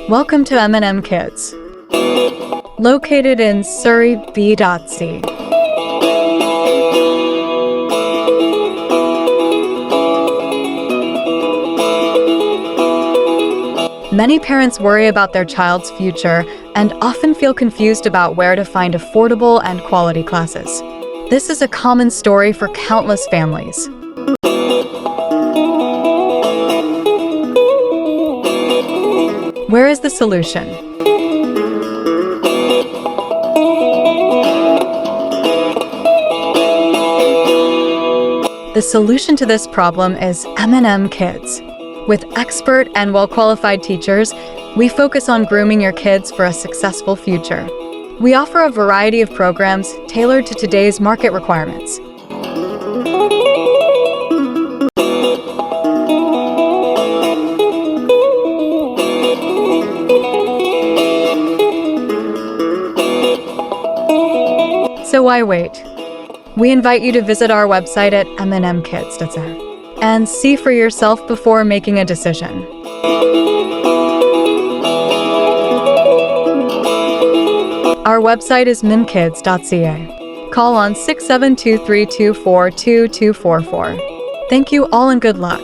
Welcome to MNM Kids, located in Surrey, B.C. Many parents worry about their child's future and often feel confused about where to find affordable and quality classes. This is a common story for countless families. Where is the solution? The solution to this problem is MNM Kids. With expert and well-qualified teachers, we focus on grooming your kids for a successful future. We offer a variety of programs tailored to today's market requirements. So why wait? We invite you to visit our website at mnmkids.ca and see for yourself before making a decision. Our website is mnmkids.ca. Call on 672-324-2244. Thank you all and good luck.